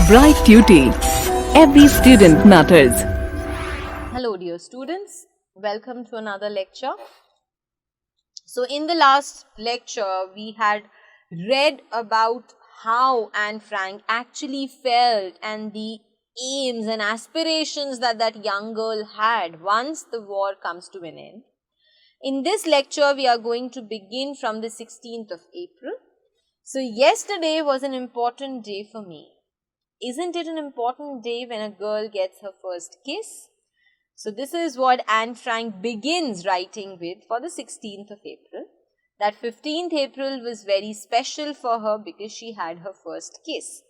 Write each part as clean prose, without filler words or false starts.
Bright Tuty. Every student matters. Hello dear students, welcome to another lecture. So in the last lecture we had read about how Anne Frank actually felt and the aims and aspirations that that young girl had once the war comes to an end. In this lecture we are going to begin from the 16th of April. So yesterday was an important day for me. Isn't it an important day when a girl gets her first kiss? So this is what Anne Frank begins writing with for the 16th of April. That 15th April was very special for her because she had her first kiss.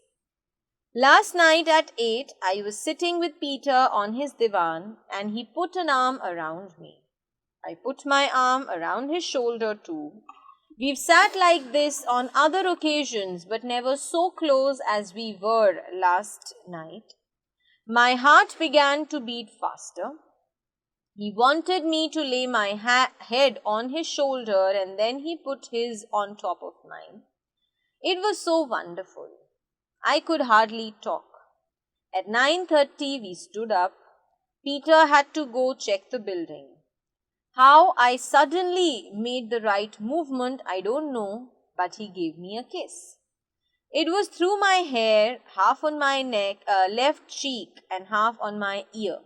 Last night at 8, I was sitting with Peter on his divan and he put an arm around me. I put my arm around his shoulder too. We've sat like this on other occasions, but never so close as we were last night. My heart began to beat faster. He wanted me to lay my head on his shoulder and then he put his on top of mine. It was so wonderful. I could hardly talk. At 9:30 we stood up. Peter had to go check the building. How I suddenly made the right movement, I don't know, but he gave me a kiss. It was through my hair, half on my neck, left cheek and half on my ear.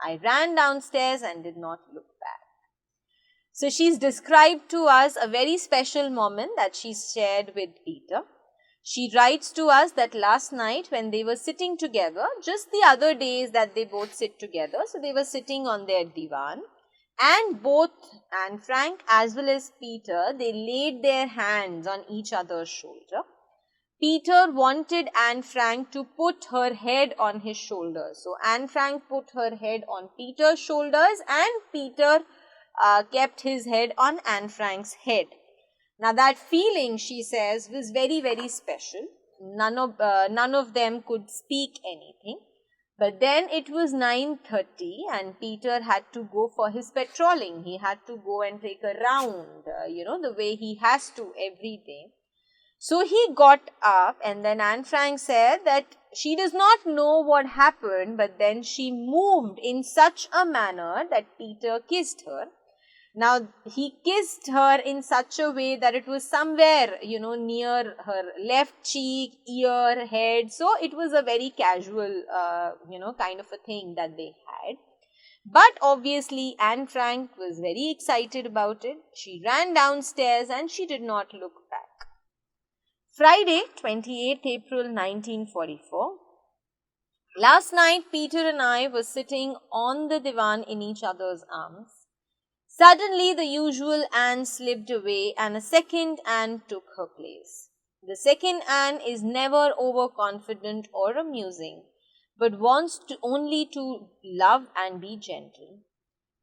I ran downstairs and did not look back. So she's described to us a very special moment that she shared with Peter. She writes to us that last night when they were sitting together, just the other days that they both sit together, so they were sitting on their divan. And both Anne Frank as well as Peter, they laid their hands on each other's shoulder. Peter wanted Anne Frank to put her head on his shoulders. So Anne Frank put her head on Peter's shoulders and Peter kept his head on Anne Frank's head. Now that feeling, she says, was very, very special. None of them could speak anything. But then it was 9:30 and Peter had to go for his patrolling. He had to go and take a round, the way he has to every day. So he got up and then Anne Frank said that she does not know what happened, but then she moved in such a manner that Peter kissed her. Now, he kissed her in such a way that it was somewhere, near her left cheek, ear, head. So, it was a very casual, kind of a thing that they had. But obviously, Anne Frank was very excited about it. She ran downstairs and she did not look back. Friday, 28th April 1944. Last night, Peter and I were sitting on the divan in each other's arms. Suddenly, the usual Anne slipped away and a second Anne took her place. The second Anne is never overconfident or amusing, but wants only to love and be gentle.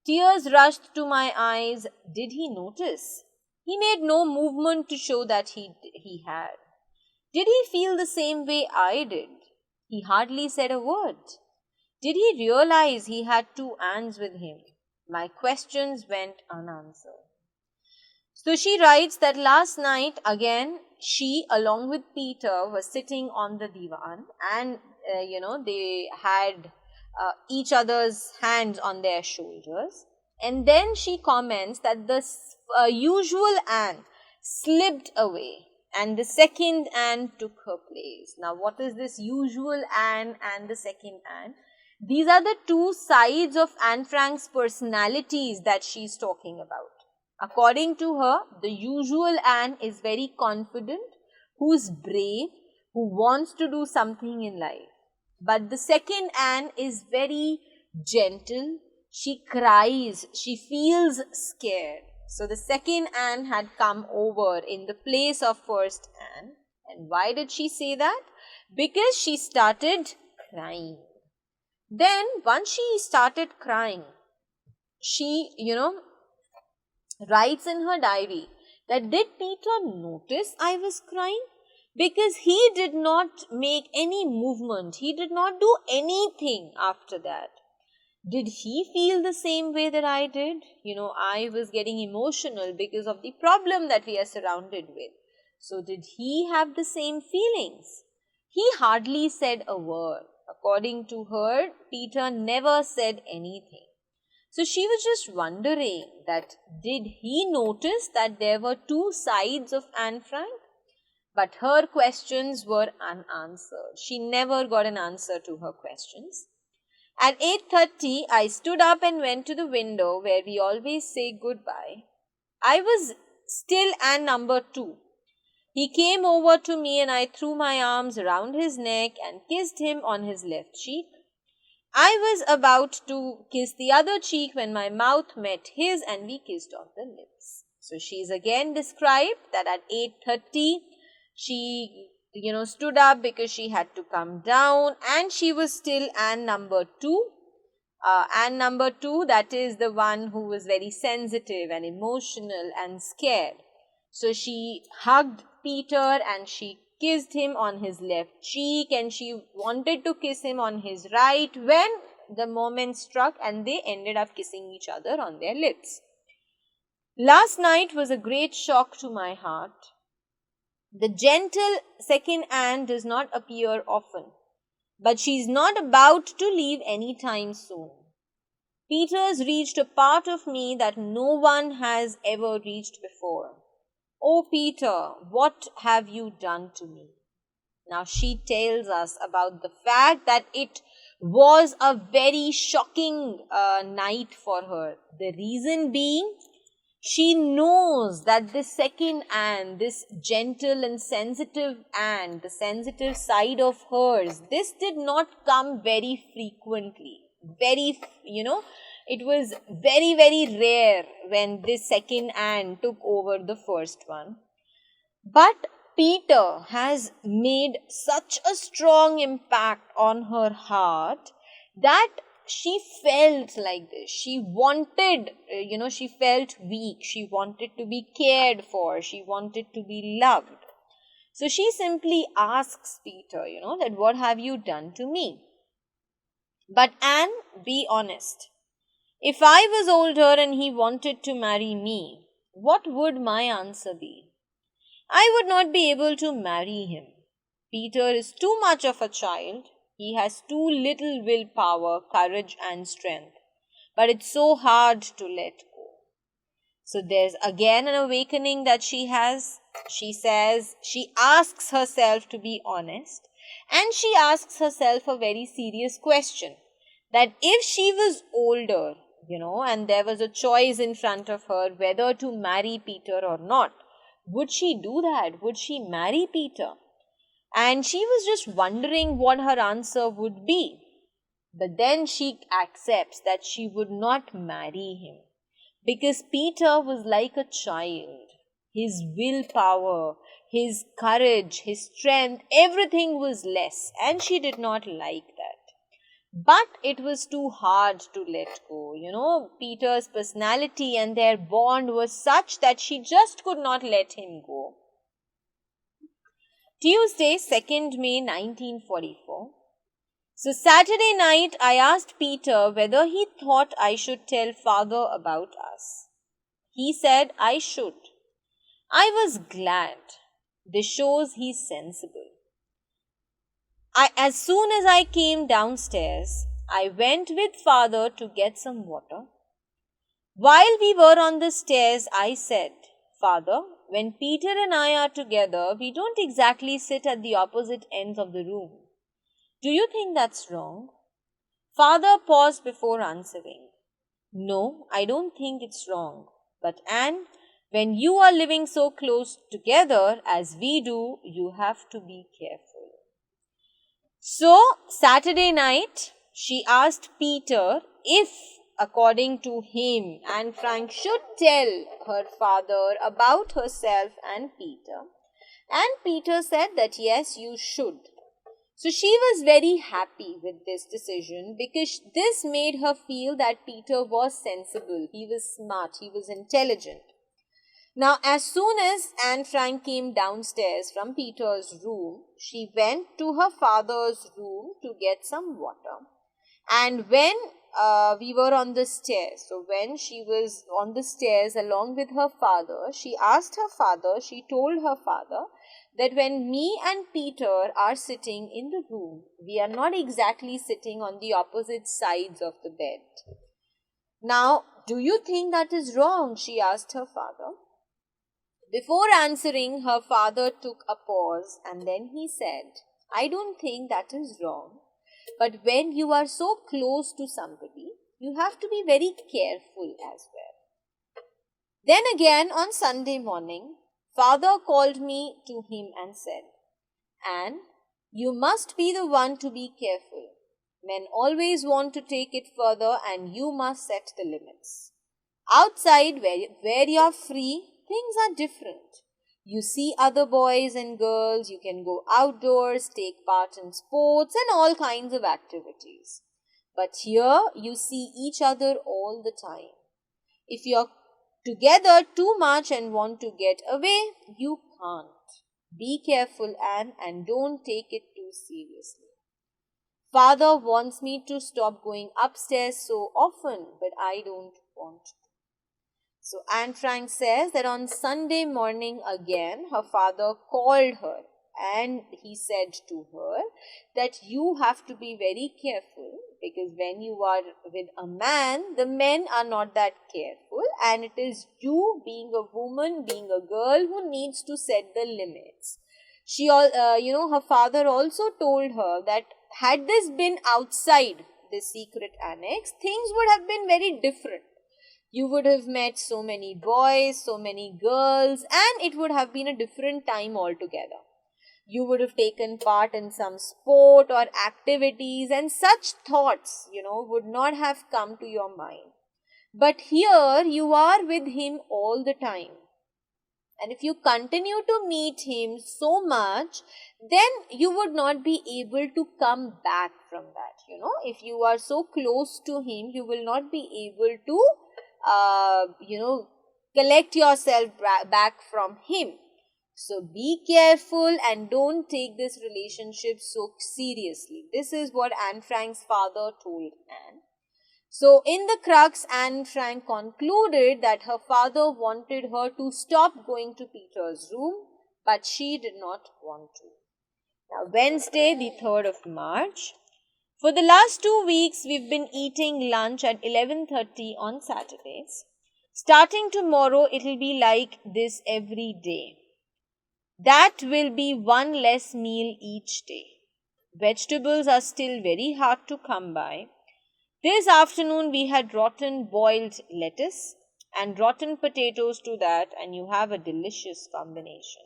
Tears rushed to my eyes. Did he notice? He made no movement to show that he had. Did he feel the same way I did? He hardly said a word. Did he realize he had two Annes with him? My questions went unanswered. So she writes that last night again she along with Peter was sitting on the divan and they had each other's hands on their shoulders, and then she comments that the usual Anne slipped away and the second Anne took her place. Now what is this usual Anne and the second Anne? These are the two sides of Anne Frank's personalities that she is talking about. According to her, the usual Anne is very confident, who is brave, who wants to do something in life. But the second Anne is very gentle, she cries, she feels scared. So the second Anne had come over in the place of first Anne. And why did she say that? Because she started crying. Then, once she started crying, she, writes in her diary that did Peter notice I was crying? Because he did not make any movement. He did not do anything after that. Did he feel the same way that I did? I was getting emotional because of the problem that we are surrounded with. So, did he have the same feelings? He hardly said a word. According to her, Peter never said anything. So she was just wondering that did he notice that there were two sides of Anne Frank? But her questions were unanswered. She never got an answer to her questions. At 8:30, I stood up and went to the window where we always say goodbye. I was still Anne number 2. He came over to me and I threw my arms around his neck and kissed him on his left cheek. I was about to kiss the other cheek when my mouth met his and we kissed on the lips. So she's again described that at 8:30 she stood up because she had to come down, and she was still Anne number 2. Anne number 2, that is the one who was very sensitive and emotional and scared. So she hugged Peter and she kissed him on his left cheek, and she wanted to kiss him on his right when the moment struck and they ended up kissing each other on their lips. Last night was a great shock to my heart. The gentle second Anne does not appear often, but she's not about to leave any time soon. Peter's reached a part of me that no one has ever reached before. Oh, Peter, what have you done to me? Now she tells us about the fact that it was a very shocking night for her. The reason being, she knows that this second Anne, this gentle and sensitive Anne, the sensitive side of hers, this did not come very frequently. It was very, very rare when this second Anne took over the first one. But Peter has made such a strong impact on her heart that she felt like this. She wanted, she felt weak. She wanted to be cared for. She wanted to be loved. So she simply asks Peter, that what have you done to me? But Anne, be honest. If I was older and he wanted to marry me, what would my answer be? I would not be able to marry him. Peter is too much of a child. He has too little willpower, courage and strength. But it's so hard to let go. So there's again an awakening that she has. She says, she asks herself to be honest, and she asks herself a very serious question. That if she was older, and there was a choice in front of her whether to marry Peter or not, would she do that? Would she marry Peter? And she was just wondering what her answer would be. But then she accepts that she would not marry him because Peter was like a child. His willpower, his courage, his strength, everything was less, and she did not like that. But it was too hard to let go. Peter's personality and their bond was such that she just could not let him go. Tuesday, 2nd May 1944. So Saturday night, I asked Peter whether he thought I should tell father about us. He said I should. I was glad. This shows he's sensible. As soon as I came downstairs, I went with father to get some water. While we were on the stairs, I said, Father, when Peter and I are together, we don't exactly sit at the opposite ends of the room. Do you think that's wrong? Father paused before answering. No, I don't think it's wrong. But Anne, when you are living so close together as we do, you have to be careful. So, Saturday night, she asked Peter if, according to him, Anne Frank should tell her father about herself and Peter. And Peter said that yes, you should. So she was very happy with this decision because this made her feel that Peter was sensible, he was smart, he was intelligent. Now, as soon as Anne Frank came downstairs from Peter's room, she went to her father's room to get some water. And when we were on the stairs, so when she was on the stairs along with her father, she told her father that when me and Peter are sitting in the room, we are not exactly sitting on the opposite sides of the bed. Now, do you think that is wrong? She asked her father. Before answering, her father took a pause and then he said, I don't think that is wrong. But when you are so close to somebody, you have to be very careful as well. Then again on Sunday morning, father called me to him and said, Anne, you must be the one to be careful. Men always want to take it further and you must set the limits. Outside, where you're free, things are different. You see other boys and girls, you can go outdoors, take part in sports and all kinds of activities. But here, you see each other all the time. If you're together too much and want to get away, you can't. Be careful, Anne, and don't take it too seriously. Father wants me to stop going upstairs so often, but I don't want to. So Anne Frank says that on Sunday morning again, her father called her and he said to her that you have to be very careful because when you are with a man, the men are not that careful and it is you being a woman, being a girl who needs to set the limits. Her father also told her that had this been outside the secret annex, things would have been very different. You would have met so many boys, so many girls, and it would have been a different time altogether. You would have taken part in some sport or activities, and such thoughts, would not have come to your mind. But here you are with him all the time. And if you continue to meet him so much, then you would not be able to come back from that. If you are so close to him, you will not be able to, collect yourself back from him. So be careful and don't take this relationship so seriously. This is what Anne Frank's father told Anne. So in the crux, Anne Frank concluded that her father wanted her to stop going to Peter's room, but she did not want to. Now Wednesday, the 3rd of March. For the last 2 weeks, we've been eating lunch at 11:30 on Saturdays. Starting tomorrow, it'll be like this every day. That will be one less meal each day. Vegetables are still very hard to come by. This afternoon we had rotten boiled lettuce and rotten potatoes to that, and you have a delicious combination.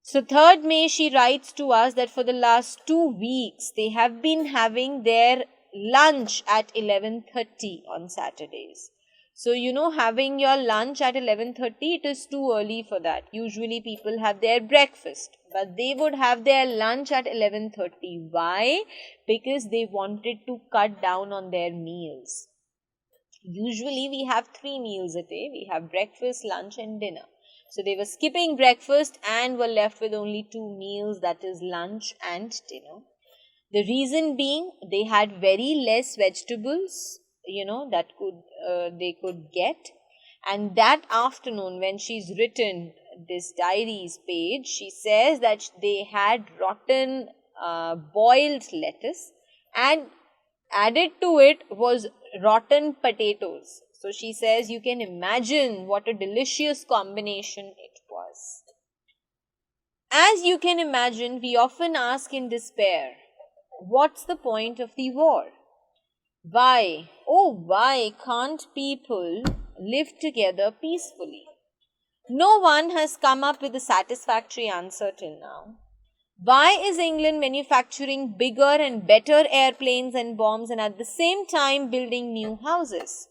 So 3rd May, she writes to us that for the last 2 weeks they have been having their lunch at 11:30 on Saturdays. So, having your lunch at 11:30, it is too early for that. Usually people have their breakfast, but they would have their lunch at 11:30. Why? Because they wanted to cut down on their meals. Usually we have 3 meals a day. We have breakfast, lunch and dinner. So they were skipping breakfast and were left with only 2 meals, that is lunch and dinner. The reason being they had very less vegetables, that they could get. And that afternoon when she's written this diaries page, she says that they had rotten boiled lettuce and added to it was rotten potatoes. So she says you can imagine what a delicious combination it was. As you can imagine, we often ask in despair, what's the point of the war? Why, oh why can't people live together peacefully? No one has come up with a satisfactory answer till now. Why is England manufacturing bigger and better airplanes and bombs and at the same time building new houses?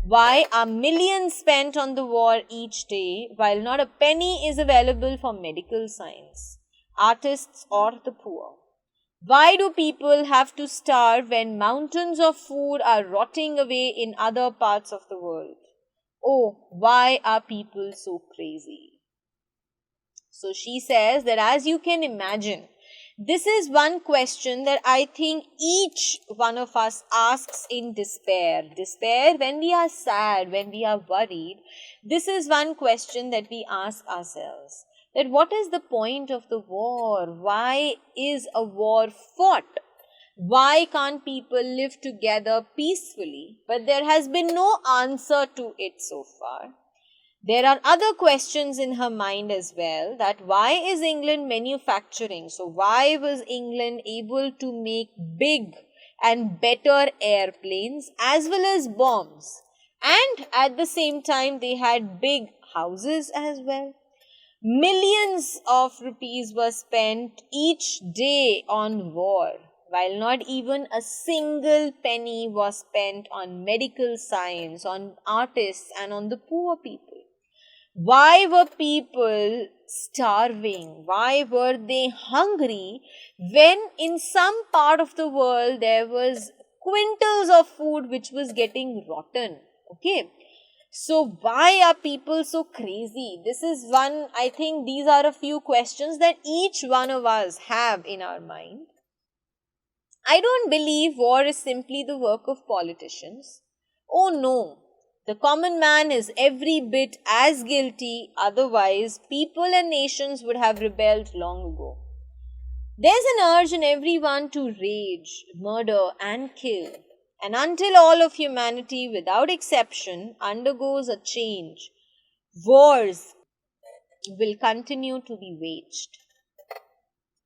Why are millions spent on the war each day while not a penny is available for medical science, artists or the poor? Why do people have to starve when mountains of food are rotting away in other parts of the world? Oh, why are people so crazy? So she says that as you can imagine, This is one question that I think each one of us asks in despair. Despair, when we are sad, when we are worried, this is one question that we ask ourselves. That what is the point of the war? Why is a war fought? Why can't people live together peacefully? But there has been no answer to it so far. There are other questions in her mind as well, that why is England manufacturing? So why was England able to make big and better airplanes as well as bombs? And at the same time they had big houses as well. Millions of rupees were spent each day on war, while not even a single penny was spent on medical science, on artists and on the poor people. Why were people starving? Why were they hungry when in some part of the world there was quintals of food which was getting rotten? Okay. So why are people so crazy? This is one, I think these are a few questions that each one of us have in our mind. I don't believe war is simply the work of politicians. Oh no. The common man is every bit as guilty, otherwise, people and nations would have rebelled long ago. There's an urge in everyone to rage, murder, and kill. And until all of humanity, without exception, undergoes a change, wars will continue to be waged.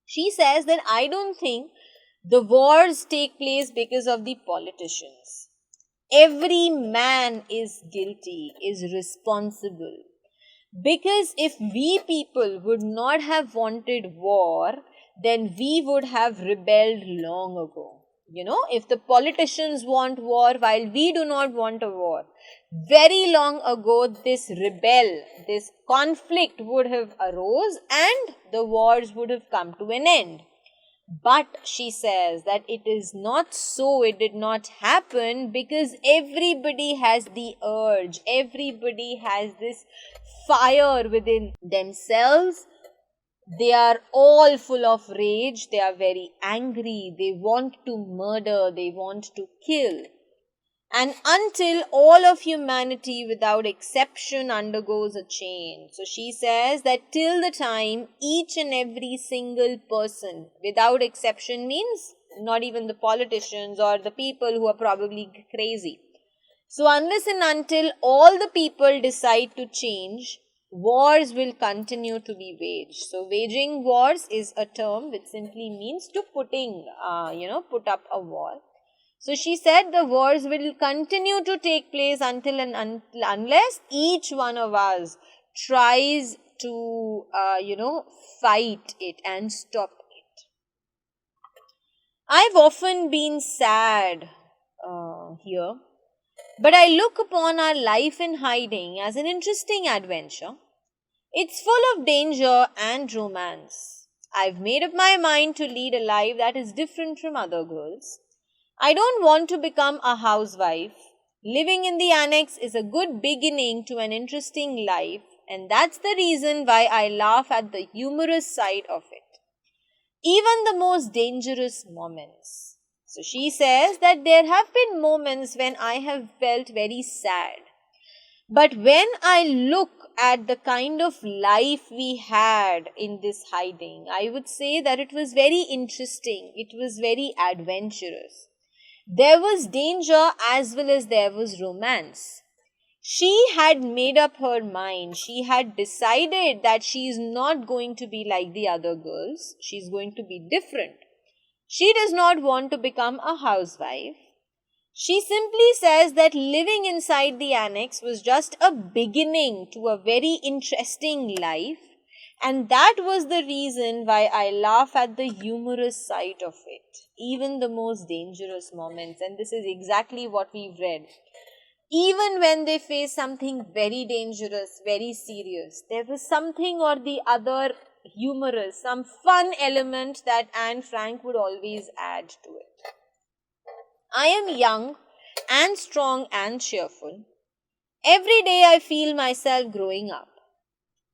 She says that I don't think the wars take place because of the politicians. Every man is guilty, is responsible. Because if we people would not have wanted war, then we would have rebelled long ago. You know, if the politicians want war while we do not want a war, very long ago this conflict would have arose and the wars would have come to an end. But she says that it is not so, it did not happen because everybody has the urge, everybody has this fire within themselves. They are all full of rage, they are very angry, they want to murder, they want to kill. And until all of humanity without exception undergoes a change. So she says that till the time each and every single person without exception means not even the politicians or the people who are probably crazy. So unless and until all the people decide to change, wars will continue to be waged. So waging wars is a term which simply means to put up a war. So she said the wars will continue to take place until and unless each one of us tries to, fight it and stop it. I've often been sad here, but I look upon our life in hiding as an interesting adventure. It's full of danger and romance. I've made up my mind to lead a life that is different from other girls. I don't want to become a housewife. Living in the annex is a good beginning to an interesting life, and that's the reason why I laugh at the humorous side of it. Even the most dangerous moments. So she says that there have been moments when I have felt very sad. But when I look at the kind of life we had in this hiding, I would say that it was very interesting. It was very adventurous. There was danger as well as there was romance. She had made up her mind. She had decided that she is not going to be like the other girls. She is going to be different. She does not want to become a housewife. She simply says that living inside the annex was just a beginning to a very interesting life, and that was the reason why I laugh at the humorous side of it, even the most dangerous moments. And this is exactly what we've read. Even when they face something very dangerous, very serious, there was something or the other humorous, some fun element that Anne Frank would always add to it. I am young and strong and cheerful. Every day I feel myself growing up.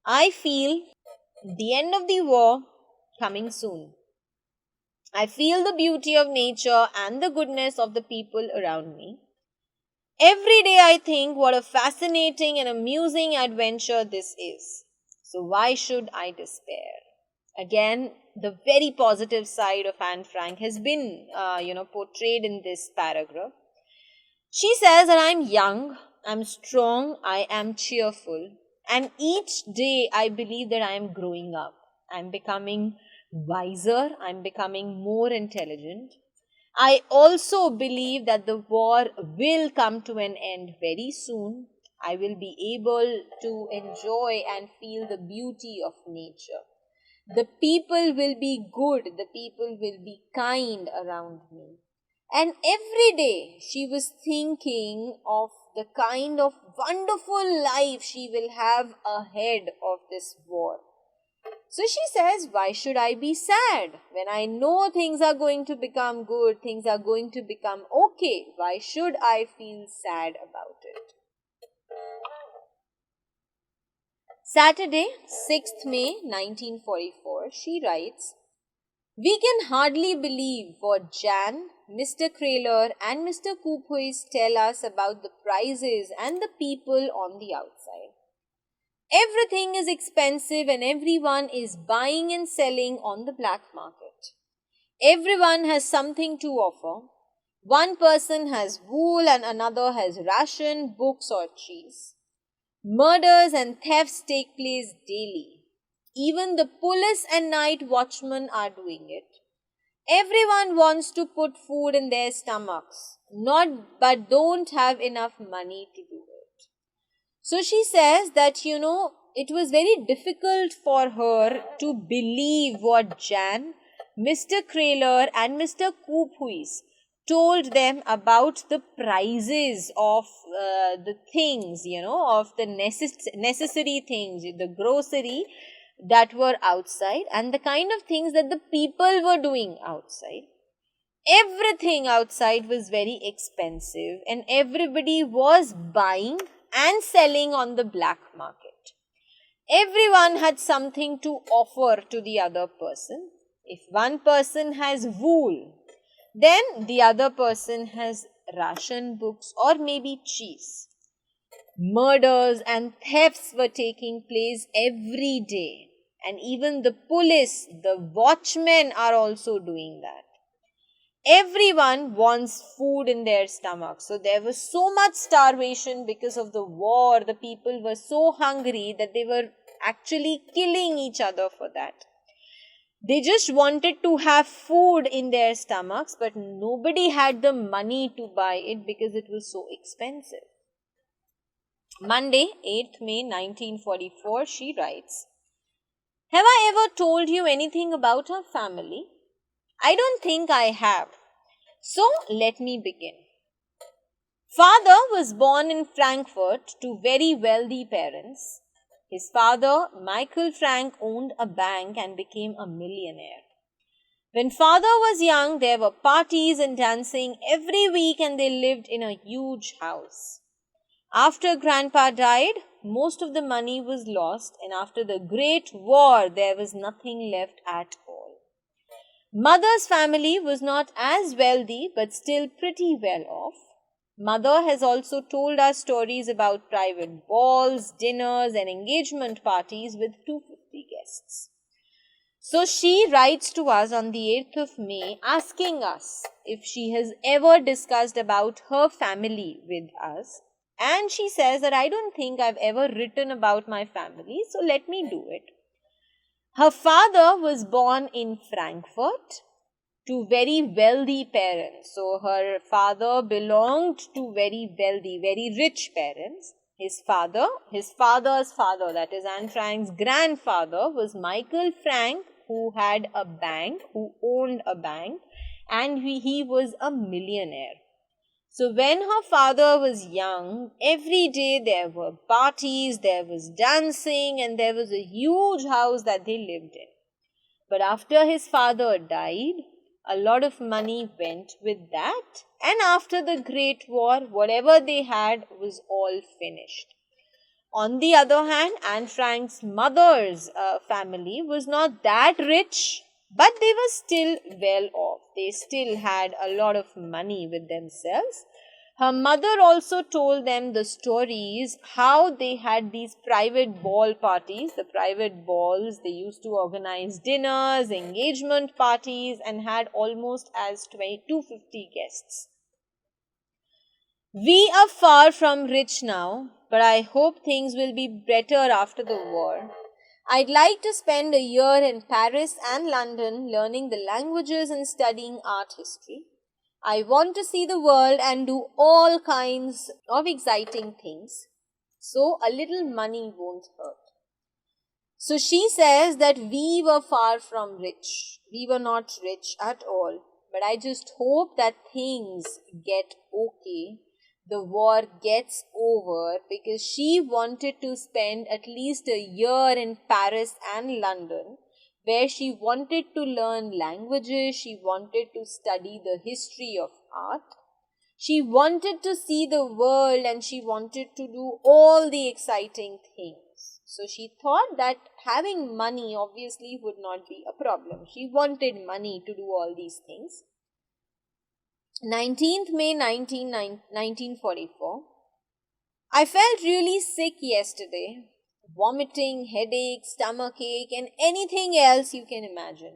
I feel the end of the war coming soon. I feel the beauty of nature and the goodness of the people around me. Every day I think what a fascinating and amusing adventure this is. So why should I despair? Again, the very positive side of Anne Frank has been, portrayed in this paragraph. She says that I'm young, I'm strong, I am cheerful, and each day I believe that I am growing up. I'm becoming wiser, I'm becoming more intelligent. I also believe that the war will come to an end very soon. I will be able to enjoy and feel the beauty of nature. The people will be good, the people will be kind around me. And every day she was thinking of the kind of wonderful life she will have ahead of this war. So she says, why should I be sad? When I know things are going to become good, things are going to become okay, why should I feel sad about it? Saturday, 6th May 1944, she writes, we can hardly believe what Jan, Mr. Kraler and Mr. Coupois tell us about the prices and the people on the outside. Everything is expensive and everyone is buying and selling on the black market. Everyone has something to offer. One person has wool and another has ration, books or cheese. Murders and thefts take place daily. Even the police and night watchmen are doing it. Everyone wants to put food in their stomachs, but don't have enough money to do it. So she says that, it was very difficult for her to believe what Jan, Mr. Kraler and Mr. Coupois told them about the prices of the things, of the necessary things, the grocery that were outside and the kind of things that the people were doing outside. Everything outside was very expensive and everybody was buying and selling on the black market. Everyone had something to offer to the other person. If one person has wool, then the other person has ration, books or maybe cheese. Murders and thefts were taking place every day. And even the police, the watchmen are also doing that. Everyone wants food in their stomachs. So there was so much starvation because of the war. The people were so hungry that they were actually killing each other for that. They just wanted to have food in their stomachs, but nobody had the money to buy it because it was so expensive. Monday, 8th May 1944, she writes, have I ever told you anything about our family? I don't think I have. So let me begin. Father was born in Frankfurt to very wealthy parents. His father, Michael Frank, owned a bank and became a millionaire. When father was young, there were parties and dancing every week and they lived in a huge house. After grandpa died, most of the money was lost and after the Great War, there was nothing left at all. Mother's family was not as wealthy but still pretty well off. Mother has also told us stories about private balls, dinners and engagement parties with 250 guests. So she writes to us on the 8th of May asking us if she has ever discussed about her family with us. And she says that I don't think I've ever written about my family, so let me do it. Her father was born in Frankfurt to very wealthy parents. So her father belonged to very wealthy, very rich parents. His father's father, that is Anne Frank's grandfather, was Michael Frank, who had a bank, who owned a bank, and he was a millionaire. So when her father was young, every day there were parties, there was dancing, and there was a huge house that they lived in. But after his father died, a lot of money went with that, and after the Great War, whatever they had was all finished. On the other hand, Anne Frank's mother's family was not that rich, But they were still well off. They still had a lot of money with themselves. Her mother also told them the stories how they had these private ball parties, the private balls. They used to organize dinners, engagement parties, and had almost as 250 guests. We are far from rich now, but I hope things will be better after the war. I'd like to spend a year in Paris and London learning the languages and studying art history. I want to see the world and do all kinds of exciting things. So a little money won't hurt. So she says that we were far from rich. We were not rich at all. But I just hope that things get okay. The war gets over, because she wanted to spend at least a year in Paris and London, where she wanted to learn languages, she wanted to study the history of art, she wanted to see the world, and she wanted to do all the exciting things. So she thought that having money obviously would not be a problem. She wanted money to do all these things. 19th May 1944. I felt really sick yesterday. Vomiting, headache, stomachache, and anything else you can imagine.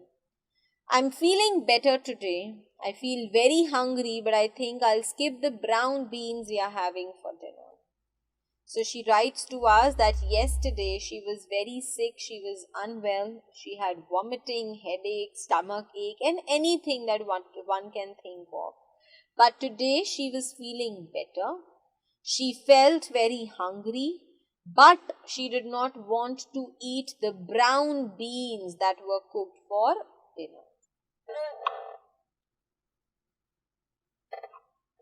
I'm feeling better today. I feel very hungry, but I think I'll skip the brown beans we are having for dinner. So she writes to us that yesterday she was very sick, she was unwell, she had vomiting, headache, stomachache, and anything that one can think of. But today she was feeling better. She felt very hungry, but she did not want to eat the brown beans that were cooked for dinner.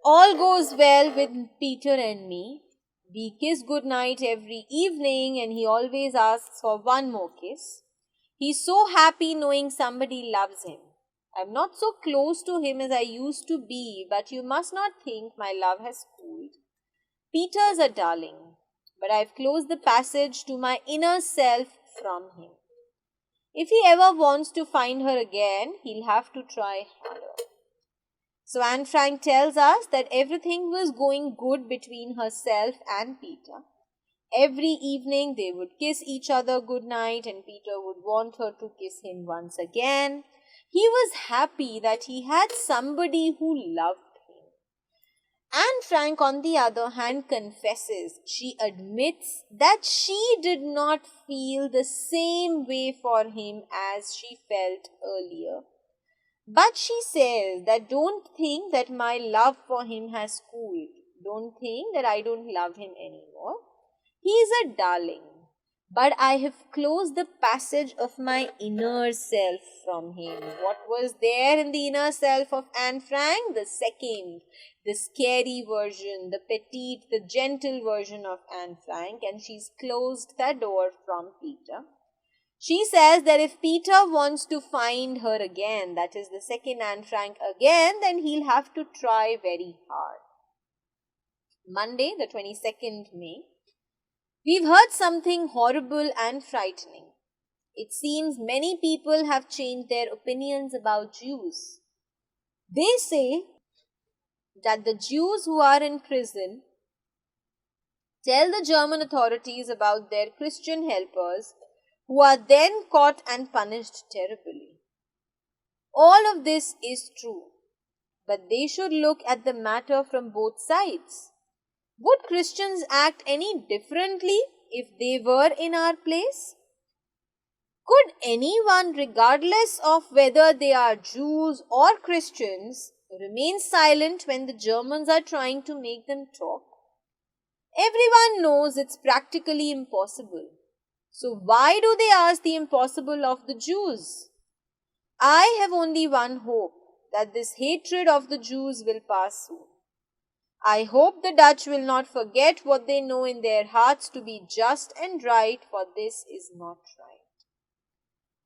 All goes well with Peter and me. We kiss goodnight every evening, and he always asks for one more kiss. He's so happy knowing somebody loves him. I'm not so close to him as I used to be, but you must not think my love has cooled. Peter's a darling, but I've closed the passage to my inner self from him. If he ever wants to find her again, he'll have to try harder. So Anne Frank tells us that everything was going good between herself and Peter. Every evening they would kiss each other goodnight, and Peter would want her to kiss him once again. He was happy that he had somebody who loved him. Anne Frank, on the other hand, confesses, she admits that she did not feel the same way for him as she felt earlier. But she says that don't think that my love for him has cooled. Don't think that I don't love him anymore. He is a darling. But I have closed the passage of my inner self from him. What was there in the inner self of Anne Frank? The second, the scary version, the petite, the gentle version of Anne Frank. And she's closed that door from Peter. She says that if Peter wants to find her again, that is the second Anne Frank again, then he'll have to try very hard. Monday, the 22nd May. We've heard something horrible and frightening. It seems many people have changed their opinions about Jews. They say that the Jews who are in prison tell the German authorities about their Christian helpers, who are then caught and punished terribly. All of this is true, but they should look at the matter from both sides. Would Christians act any differently if they were in our place? Could anyone, regardless of whether they are Jews or Christians, remain silent when the Germans are trying to make them talk? Everyone knows it's practically impossible. So why do they ask the impossible of the Jews? I have only one hope, that this hatred of the Jews will pass soon. I hope the Dutch will not forget what they know in their hearts to be just and right, for this is not right.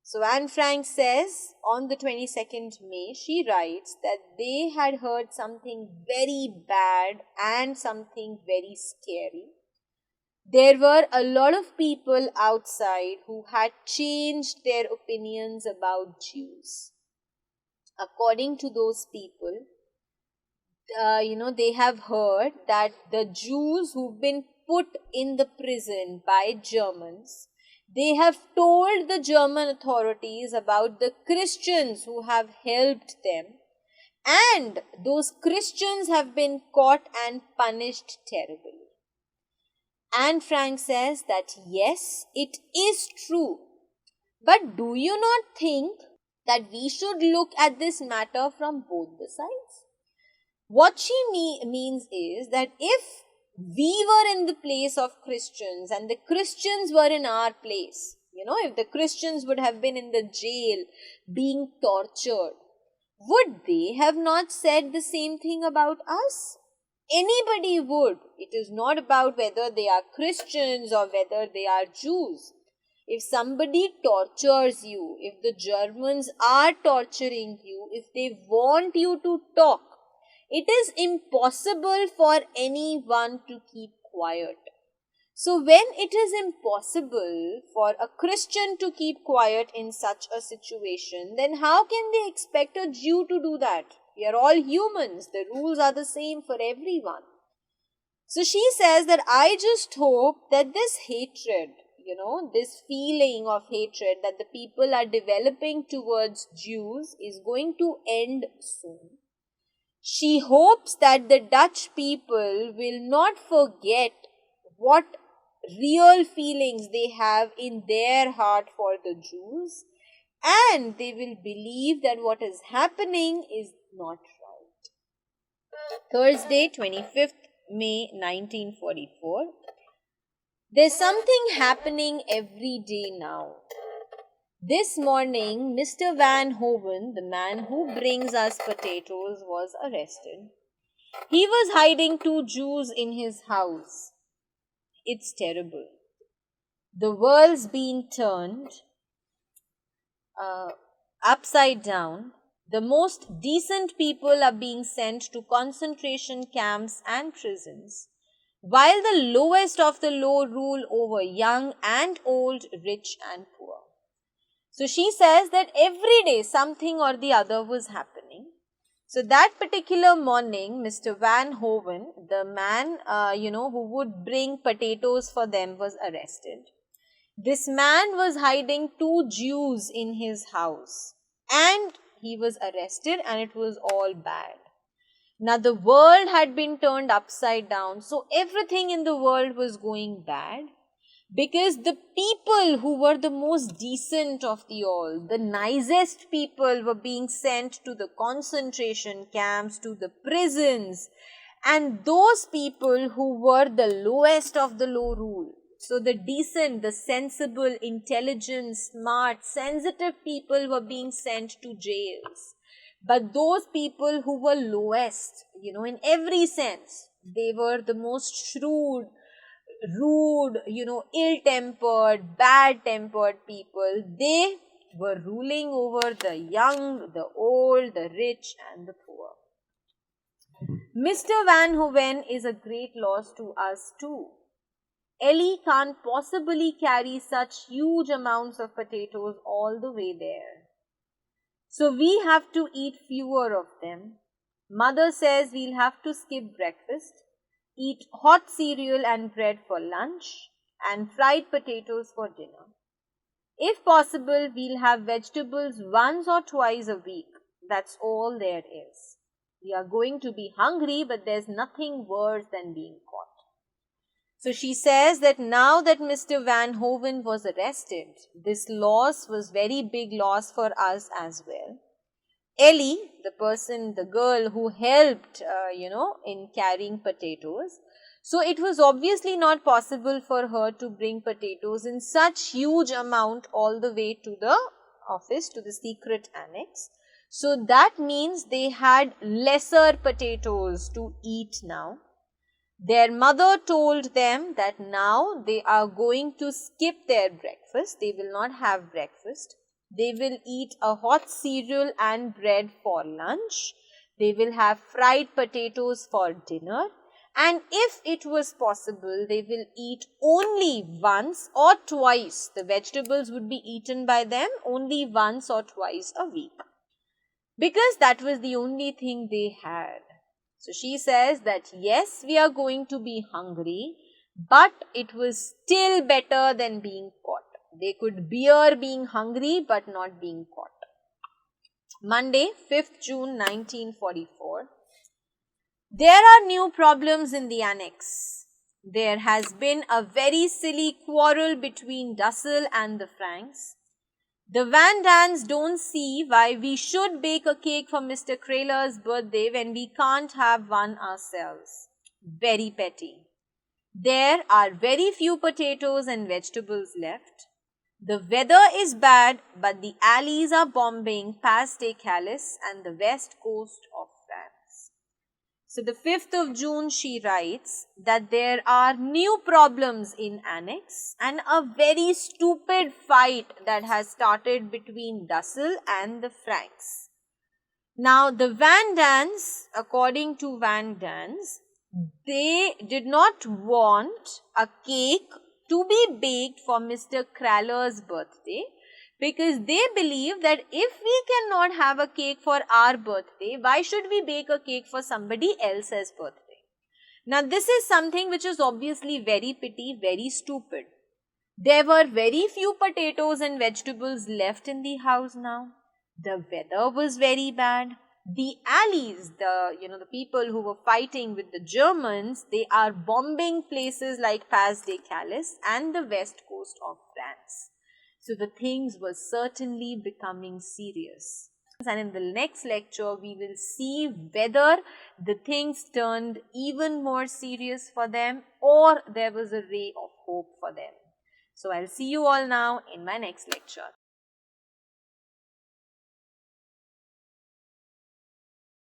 So Anne Frank says on the 22nd May, she writes that they had heard something very bad and something very scary. there were a lot of people outside who had changed their opinions about Jews. According to those people, they have heard that the Jews who've been put in the prison by Germans, they have told the German authorities about the Christians who have helped them, and those Christians have been caught and punished terribly. Anne Frank says that yes, it is true. But do you not think that we should look at this matter from both the sides? What she means is that if we were in the place of Christians and the Christians were in our place, if the Christians would have been in the jail being tortured, would they have not said the same thing about us? Anybody would. It is not about whether they are Christians or whether they are Jews. If somebody tortures you, if the Germans are torturing you, if they want you to talk, it is impossible for anyone to keep quiet. So when it is impossible for a Christian to keep quiet in such a situation, then how can they expect a Jew to do that? We are all humans. The rules are the same for everyone. So she says that I just hope that this hatred, this feeling of hatred that the people are developing towards Jews is going to end soon. She hopes that the Dutch people will not forget what real feelings they have in their heart for the Jews, and they will believe that what is happening is not right. Thursday, 25th May 1944. There's something happening every day now. This morning, Mr. Van Hoven, the man who brings us potatoes, was arrested. He was hiding 2 Jews in his house. It's terrible. The world's been turned upside down. The most decent people are being sent to concentration camps and prisons, while the lowest of the low rule over young and old, rich and poor. So she says that every day something or the other was happening. So that particular morning, Mr. Van Hoven, the man, who would bring potatoes for them, was arrested. This man was hiding 2 Jews in his house, and he was arrested, and it was all bad. Now the world had been turned upside down, so everything in the world was going bad, because the people who were the most decent of the all, the nicest people, were being sent to the concentration camps, to the prisons, and those people who were the lowest of the low rule, so the decent, the sensible, intelligent, smart, sensitive people were being sent to jails. But those people who were lowest, in every sense, they were the most shrewd, rude, ill-tempered, bad-tempered people, they were ruling over the young, the old, the rich and the poor. Mr. Van Hoven is a great loss to us too. Ellie can't possibly carry such huge amounts of potatoes all the way there. So we have to eat fewer of them. Mother says we'll have to skip breakfast, eat hot cereal and bread for lunch, and fried potatoes for dinner. If possible, we'll have vegetables once or twice a week. That's all there is. We are going to be hungry, but there's nothing worse than being caught. So she says that now that Mr. Van Hoven was arrested, this loss was very big loss for us as well. Ellie, the girl who helped, in carrying potatoes, so it was obviously not possible for her to bring potatoes in such huge amount all the way to the office, to the secret annex. So that means they had lesser potatoes to eat now. Their mother told them that now they are going to skip their breakfast. They will not have breakfast. They will eat a hot cereal and bread for lunch. They will have fried potatoes for dinner. And if it was possible, they will eat only once or twice. The vegetables would be eaten by them only once or twice a week, because that was the only thing they had. So she says that yes, we are going to be hungry, but it was still better than being caught. They could bear being hungry but not being caught. Monday, 5th June 1944. There are new problems in the annex. There has been a very silly quarrel between Dussel and the Franks. The Van Dans don't see why we should bake a cake for Mr. Krahler's birthday when we can't have one ourselves. Very petty. There are very few potatoes and vegetables left. The weather is bad, but the alleys are bombing past Des Calais and the west coast of France. So the 5th of June, she writes that there are new problems in Annex and a very stupid fight that has started between Dussel and the Franks. Now, the Van Dans, according to Van Dans, they did not want a cake to be baked for Mr. Krahler's birthday, because they believe that if we cannot have a cake for our birthday, why should we bake a cake for somebody else's birthday? Now, this is something which is obviously very petty, very stupid. There were very few potatoes and vegetables left in the house now. The weather was very bad. The Allies, the people who were fighting with the Germans, they are bombing places like Pas de Calais and the west coast of France. So the things were certainly becoming serious. And in the next lecture, we will see whether the things turned even more serious for them or there was a ray of hope for them. So I'll see you all now in my next lecture.